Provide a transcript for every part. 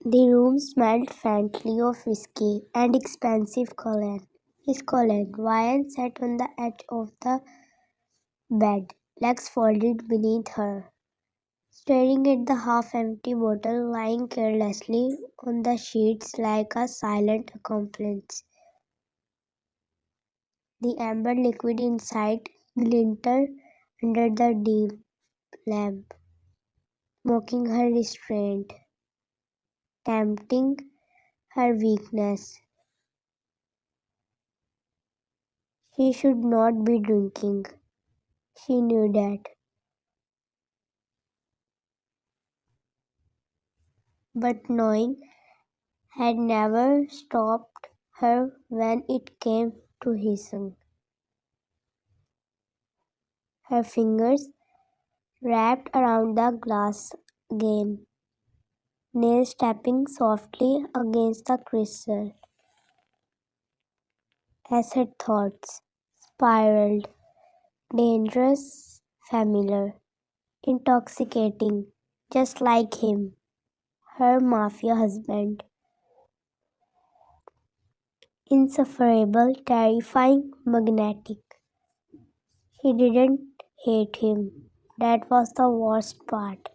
The room smelled faintly of whiskey and expensive cologne. His cologne. Ryan sat on the edge of the bed, legs folded beneath her, staring at the half-empty bottle lying carelessly on the sheets like a silent accomplice. The amber liquid inside glinted under the dim lamp, mocking her restraint, tempting her weakness. She should not be drinking. She knew that. But knowing had never stopped her when it came to Heeseung. Her fingers wrapped around the glass again, nails tapping softly against the crystal as her thoughts spiraled, dangerous, familiar, intoxicating, just like him, her mafia husband. Insufferable, terrifying, magnetic. She didn't hate him. That was the worst part.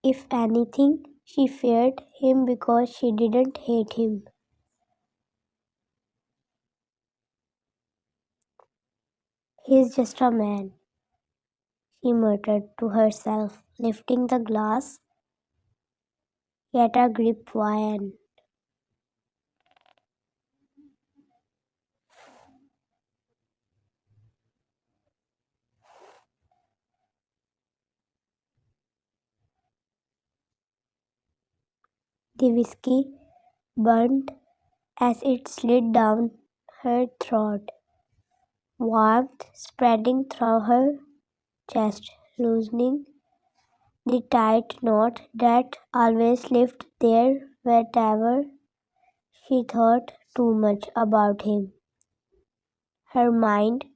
If anything, she feared him because she didn't hate him. He's just a man, she muttered to herself, lifting the glass, yet a grip wine. The whiskey burned as it slid down her throat, warmth spreading through her chest, loosening the tight knot that always lived there whenever she thought too much about him. Her mind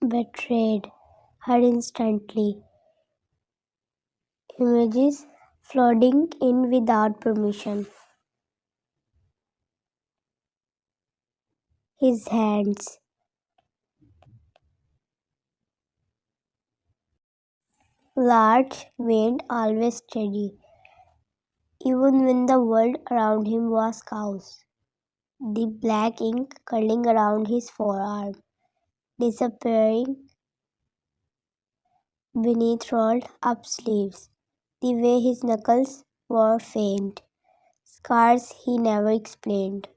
betrayed her instantly, images flooding in without permission. His hands, large, veined, always steady, even when the world around him was chaos. The black ink curling around his forearm, disappearing beneath rolled up sleeves. The way his knuckles were faint, scars he never explained.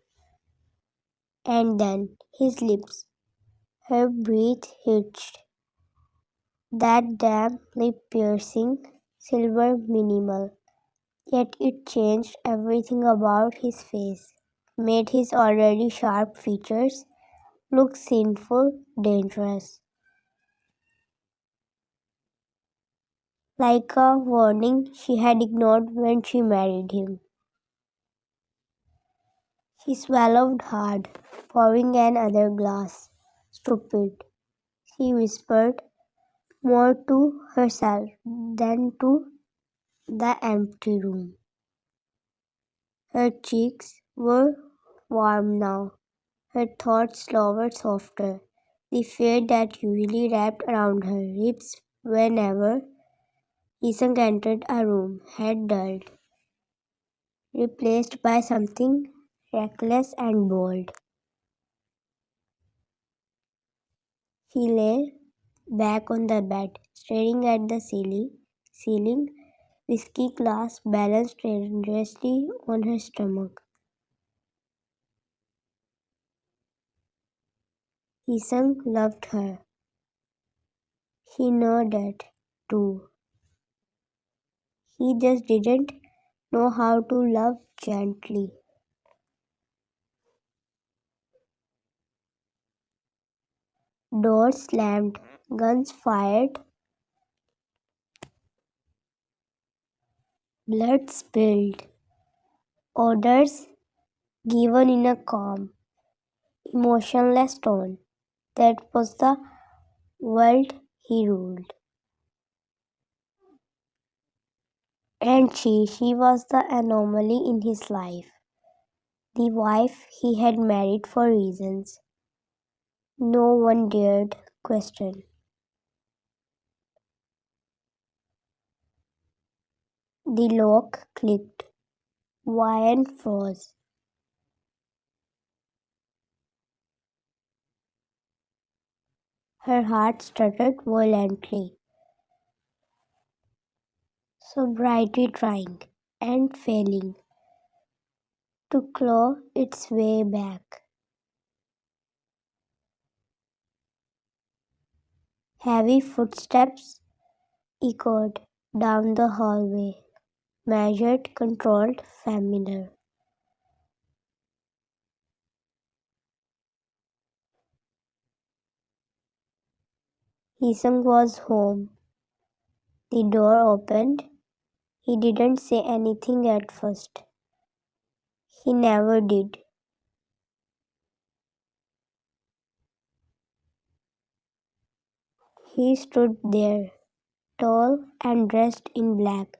And then his lips, her breath hitched. That damn lip-piercing, silver minimal. Yet it changed everything about his face, made his already sharp features look sinful, dangerous. Like a warning she had ignored when she married him. She swallowed hard, pouring another glass. Stupid, she whispered, more to herself than to the empty room. Her cheeks were warm now, her thoughts slower, softer. The fear that usually wrapped around her ribs whenever Heeseung entered a room had dulled, replaced by something reckless and bold. She lay back on the bed, staring at the ceiling, whiskey glass balanced dangerously on her stomach. Heeseung loved her. She knew that, too. He just didn't know how to love gently. Doors slammed, guns fired, blood spilled, orders given in a calm, emotionless tone. That was the world he ruled. And she was the anomaly in his life, the wife he had married for reasons no one dared question. The lock clicked. Wyan froze. Her heart stuttered violently. Sobriety trying and failing to claw its way back. Heavy footsteps echoed down the hallway, measured, controlled, familiar. Heeseung was home. The door opened. He didn't say anything at first. He never did. He stood there, tall and dressed in black,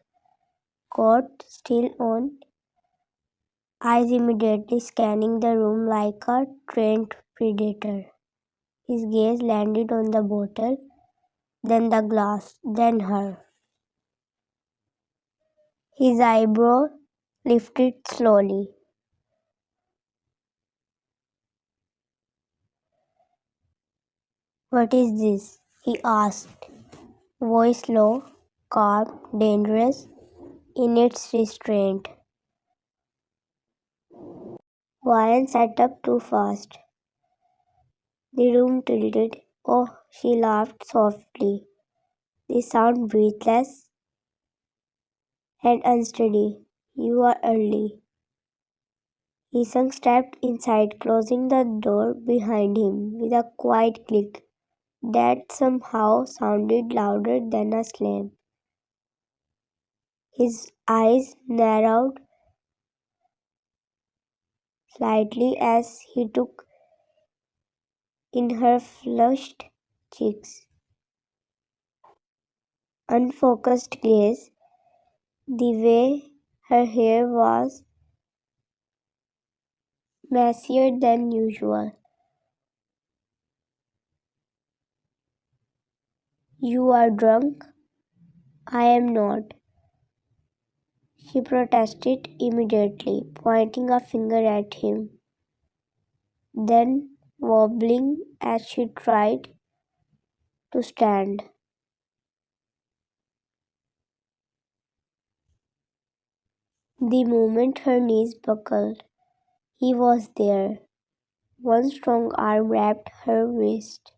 coat still on, eyes immediately scanning the room like a trained predator. His gaze landed on the bottle, then the glass, then her. His eyebrow lifted slowly. "What is this?" he asked, voice low, calm, dangerous in its restraint. Ryan sat up too fast. The room tilted. "Oh," she laughed softly. The sound breathless and unsteady. "You are early." Heeseung stepped inside, closing the door behind him with a quiet click that somehow sounded louder than a slam. His eyes narrowed slightly as he took in her flushed cheeks. Unfocused gaze, the way her hair was messier than usual. "You are drunk." "I am not," she protested immediately, pointing a finger at him, then wobbling as she tried to stand. The moment her knees buckled, he was there. One strong arm wrapped her wrist,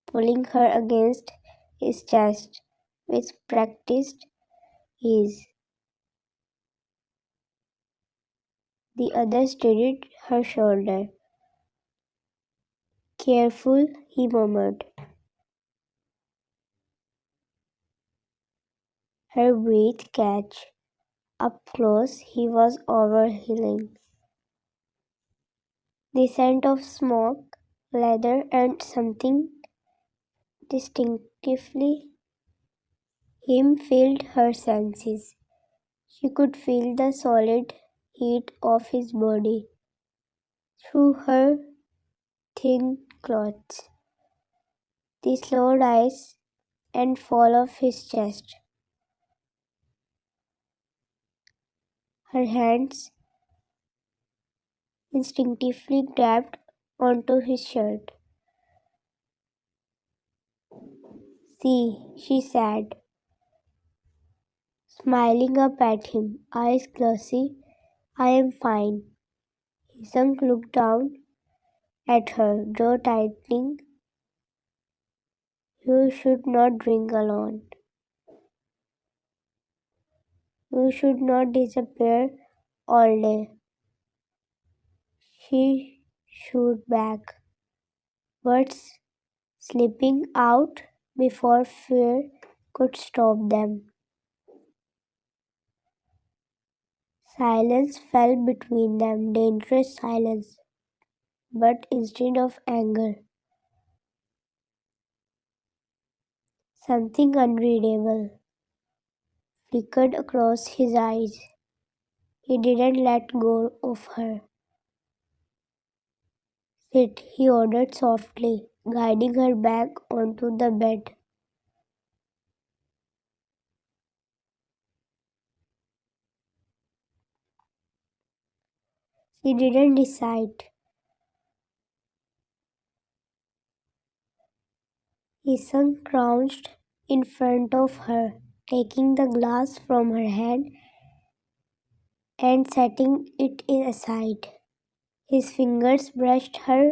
pulling her against his chest with practiced ease. The other steadied her shoulder. "Careful," he murmured. Her breath catch. Up close, he was overhauling. The scent of smoke, leather, and something distinctively him filled her senses. She could feel the solid heat of his body through her thin clothes, the slow rise and fall of his chest. Her hands instinctively grabbed onto his shirt. "See," she said, smiling up at him, eyes glossy. "I am fine." Heeseung looked down at her, jaw tightening. "You should not drink alone. You should not disappear all day." She shot back, words slipping out before fear could stop them. Silence fell between them, dangerous silence, but instead of anger, something unreadable. flickered across his eyes. He didn't let go of her. Sit, he ordered softly, guiding her back onto the bed. She didn't decide. Heeseung crouched in front of her, taking the glass from her hand and setting it aside. His fingers brushed her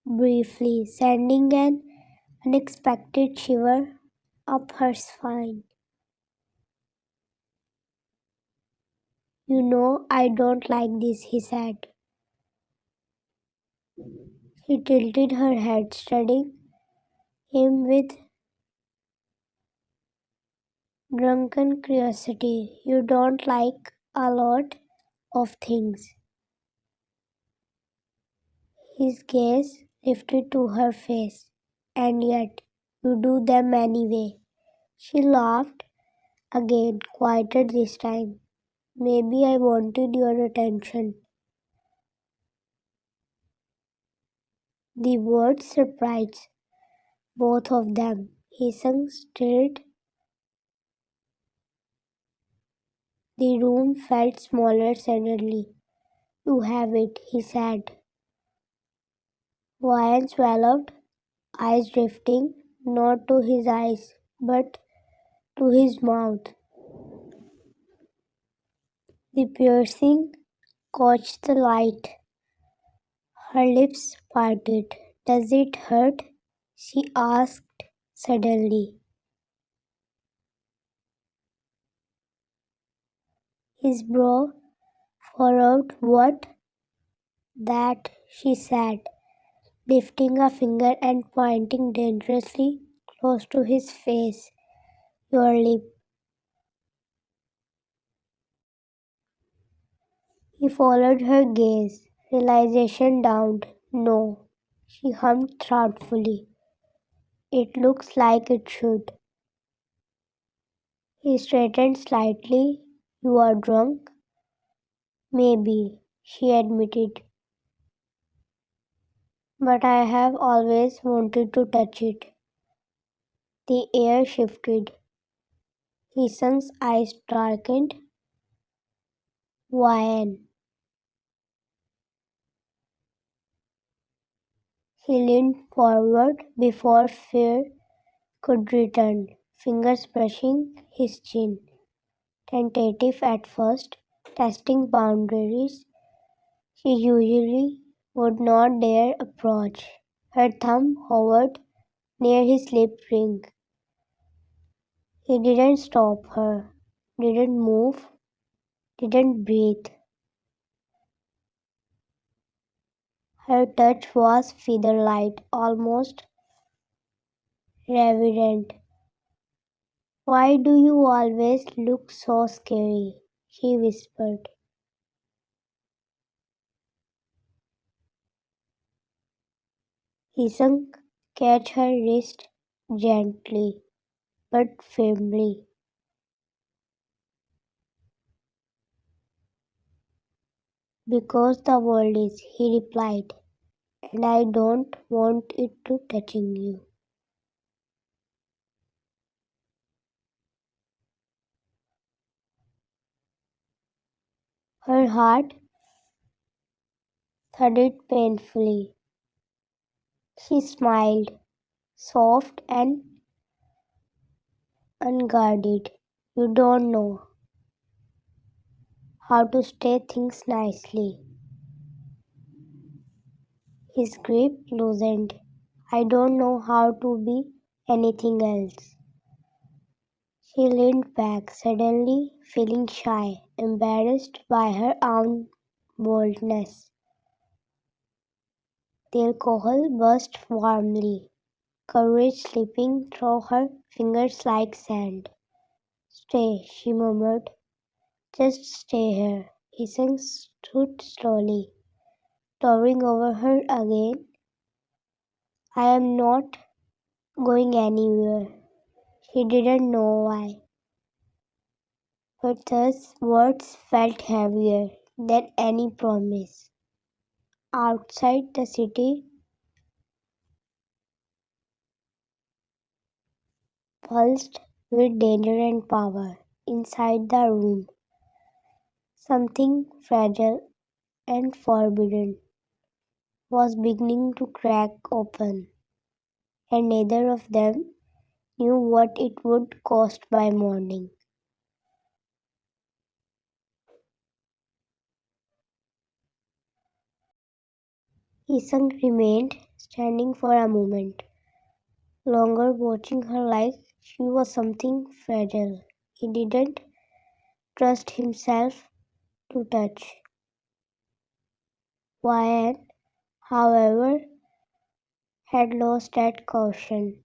briefly, sending an unexpected shiver up her spine. You know, I don't like this, he said. She tilted her head, studying him with drunken curiosity. You don't like a lot of things. His gaze lifted to her face. And yet, you do them anyway. She laughed again, quieter this time. Maybe I wanted your attention. The words surprised both of them. Heeseung stirred. The room felt smaller suddenly. You have it, he said. Ryan swallowed, eyes drifting, not to his eyes, but to his mouth. The piercing caught the light. Her lips parted. Does it hurt? She asked suddenly. His brow furrowed. What? That, she said, lifting a finger and pointing dangerously close to his face. Your lip. He followed her gaze. Realization dawned. No, she hummed thoughtfully. It looks like it should. He straightened slightly. You are drunk? Maybe, she admitted. But I have always wanted to touch it. The air shifted. Heesung's eyes darkened. Wyan. He leaned forward before fear could return, fingers brushing his chin. Tentative at first, testing boundaries she usually would not dare approach. Her thumb hovered near his lip ring. He didn't stop her, didn't move, didn't breathe. Her touch was feather-light, almost reverent. Why do you always look so scary? She whispered. He sunk, catch her wrist gently but firmly. Because the world is, he replied, and I don't want it to touching you. Her heart thudded painfully. She smiled, soft and unguarded. You don't know how to say things nicely. His grip loosened. I don't know how to be anything else. She leaned back, suddenly feeling shy, embarrassed by her own boldness. The alcohol burst warmly, courage slipping through her fingers like sand. Stay, she murmured. Just stay here. Iseng stood slowly, towering over her again. I am not going anywhere. She didn't know why. but those words felt heavier than any promise. Outside the city pulsed with danger and power. Inside the room, something fragile and forbidden was beginning to crack open, and neither of them knew what it would cost by morning. Heeseung remained standing for a moment longer, watching her like she was something fragile. He didn't trust himself to touch. Wyan, however, had lost that caution.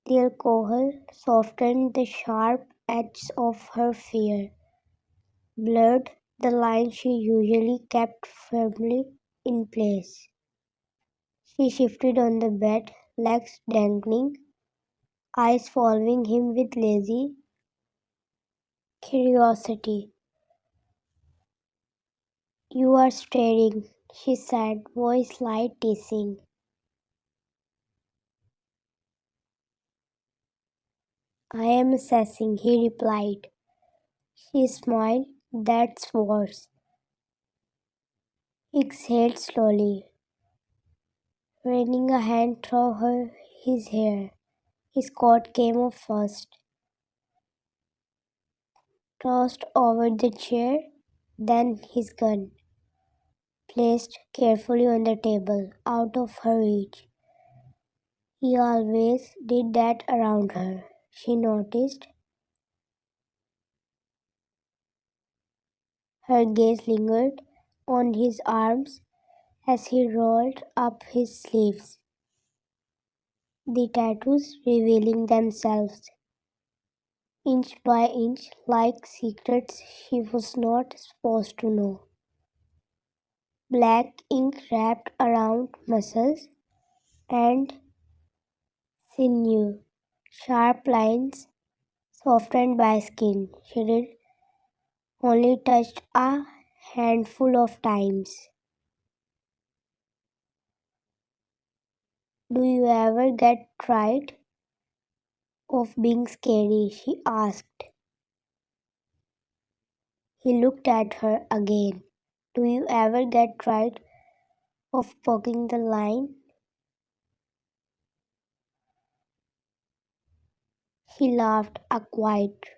The alcohol softened the sharp edges of her fear, blurred the lines she usually kept firmly in place. She shifted on the bed, legs dangling, eyes following him with lazy curiosity. "You are staring," she said, voice light teasing. "I am assessing," he replied. She smiled. "That's worse." He exhaled slowly, running a hand through his hair. His coat came off first, tossed over the chair, then his gun, placed carefully on the table, out of her reach. He always did that around her, she noticed. Her gaze lingered on his arms as he rolled up his sleeves, the tattoos revealing themselves inch by inch like secrets she was not supposed to know. Black ink wrapped around muscles and sinew, sharp lines softened by skin. She did only touched a handful of times. "Do you ever get tired of being scary?" she asked. He looked at her again. "Do you ever get tired of poking the line?" He laughed, a quiet,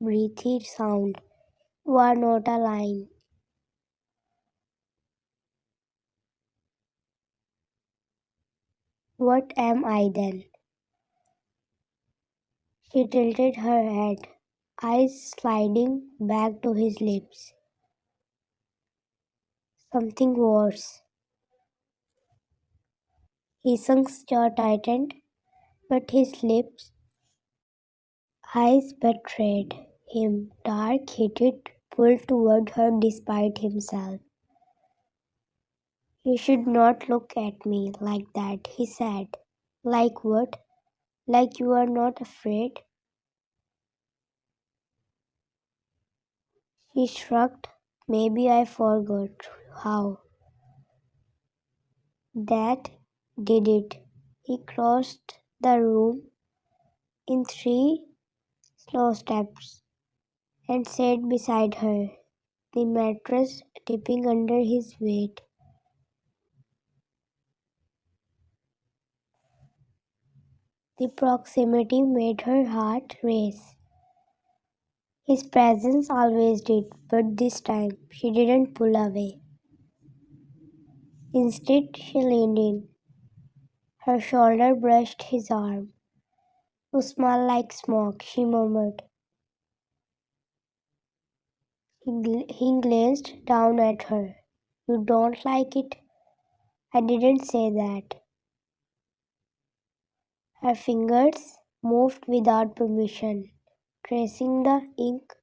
breathy sound. "You are not a line." "What am I then?" She tilted her head, eyes sliding back to his lips. "Something worse." Heeseung's jaw tightened, but his lips, eyes betrayed him. Dark, heated, pulled toward her despite himself. "You should not look at me like that," he said. "Like what? Like you are not afraid?" She shrugged. "Maybe I forgot how." That did it. He crossed the room in 3 slow steps and sat beside her, the mattress tipping under his weight. The proximity made her heart race. His presence always did, but this time she didn't pull away. Instead, she leaned in. Her shoulder brushed his arm. "You smell like smoke," she murmured. He glanced down at her. "You don't like it?" "I didn't say that." Her fingers moved without permission, tracing the ink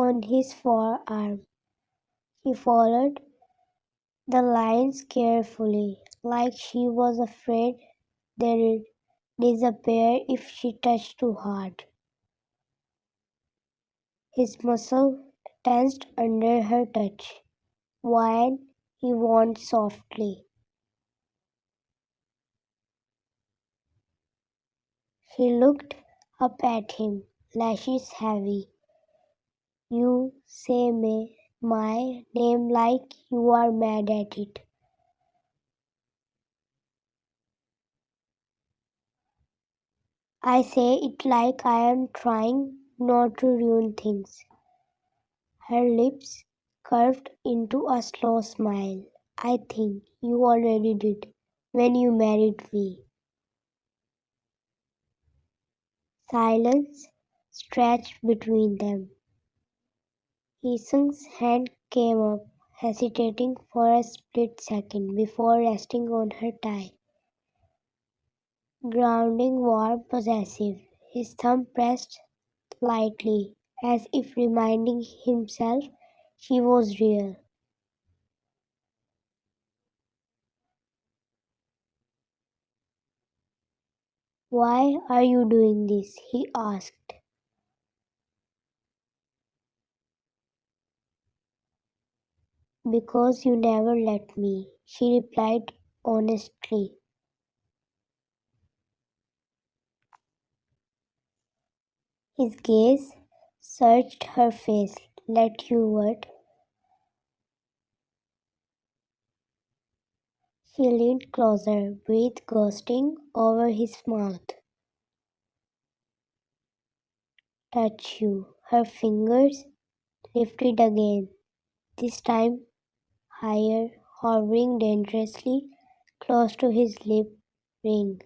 on his forearm. He followed the lines carefully, like she was afraid they'd disappear if she touched too hard. His muscle tensed under her touch. Why? He warned softly. She looked up at him, lashes heavy. You say my name like you are mad at it. I say it like I am trying not to ruin things. Her lips curved into a slow smile. I think you already did when you married me. Silence stretched between them. Heeseung's hand came up, hesitating for a split second before resting on her thigh. Grounding, warm, possessive. His thumb pressed lightly, as if reminding himself she was real. Why are you doing this? He asked. Because you never let me, she replied honestly. His gaze searched her face. Let you what? She leaned closer, breath gusting over his mouth. Touch you. Her fingers lifted again, this time higher, hovering dangerously close to his lip ring.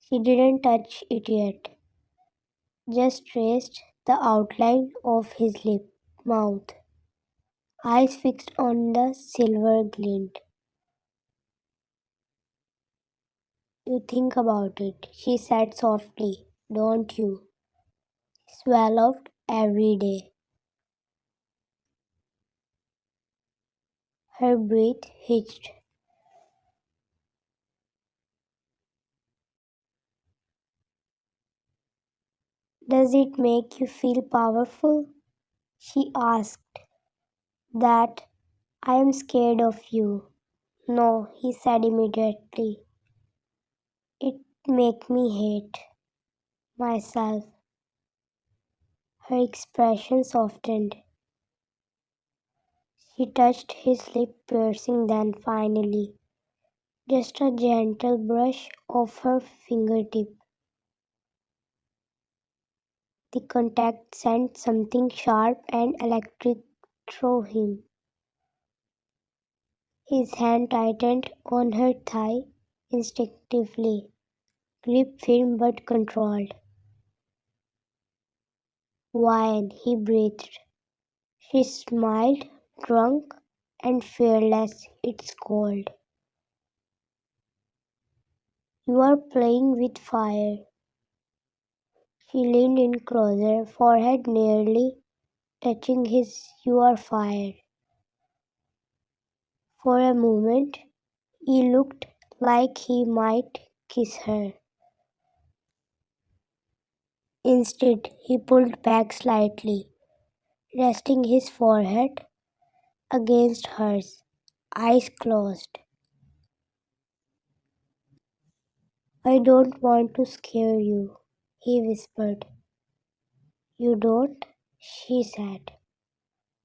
She didn't touch it yet, just traced the outline of his mouth, eyes fixed on the silver glint. You think about it, she said softly, don't you? Swallowed every day. Her breath hitched. Does it make you feel powerful? She asked. That I am scared of you. No, he said immediately. It make me hate myself. Her expression softened. She touched his lip piercing then finally. Just a gentle brush of her fingertip. The contact sent something sharp and electric through him. His hand tightened on her thigh instinctively, grip firm but controlled. Wine, he breathed. She smiled, drunk and fearless. It's cold. You are playing with fire. She leaned in closer, forehead nearly touching his. You are fire. For a moment, he looked like he might kiss her. Instead, he pulled back slightly, resting his forehead against hers, eyes closed. I don't want to scare you, he whispered. You don't? She said.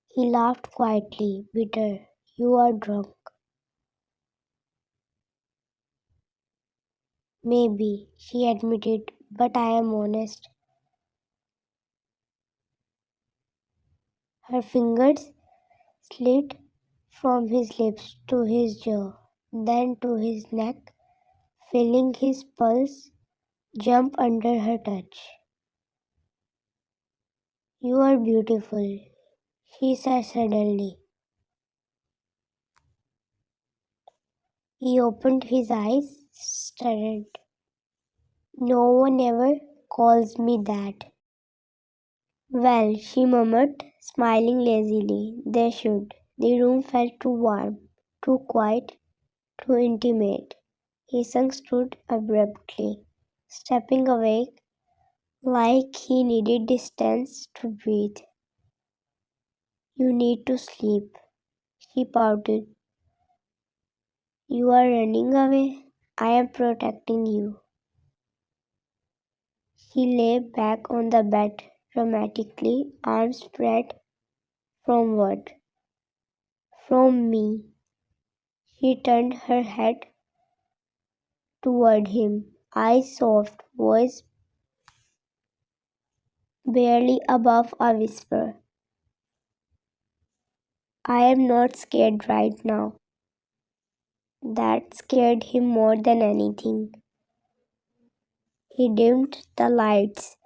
He laughed quietly, bitter. You are drunk. Maybe, she admitted, but I am honest. Her fingers slid from his lips to his jaw, then to his neck, feeling his pulse jump under her touch. You are beautiful, she said suddenly. He opened his eyes, stared. No one ever calls me that. Well, she murmured, smiling lazily. They should. The room felt too warm, too quiet, too intimate. Heeseung stood abruptly, stepping away like he needed distance to breathe. You need to sleep. She pouted. You are running away? I am protecting you. He lay back on the bed dramatically, arms spread. From what? From me. She turned her head toward him, eyes soft, voice barely above a whisper. I am not scared right now. That scared him more than anything. He dimmed the lights,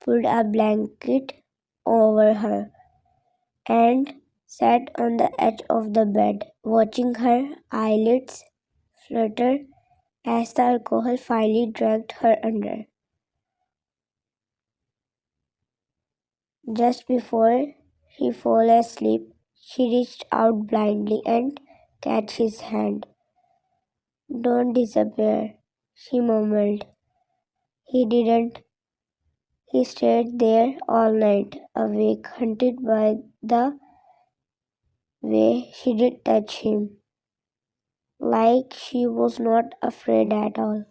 pulled a blanket over her, and sat on the edge of the bed, watching her eyelids flutter as the alcohol finally dragged her under. Just before she fell asleep, she reached out blindly and caught his hand. Don't disappear, she murmured. He didn't. He stayed there all night, awake, hunted by the way she did touch him, like she was not afraid at all.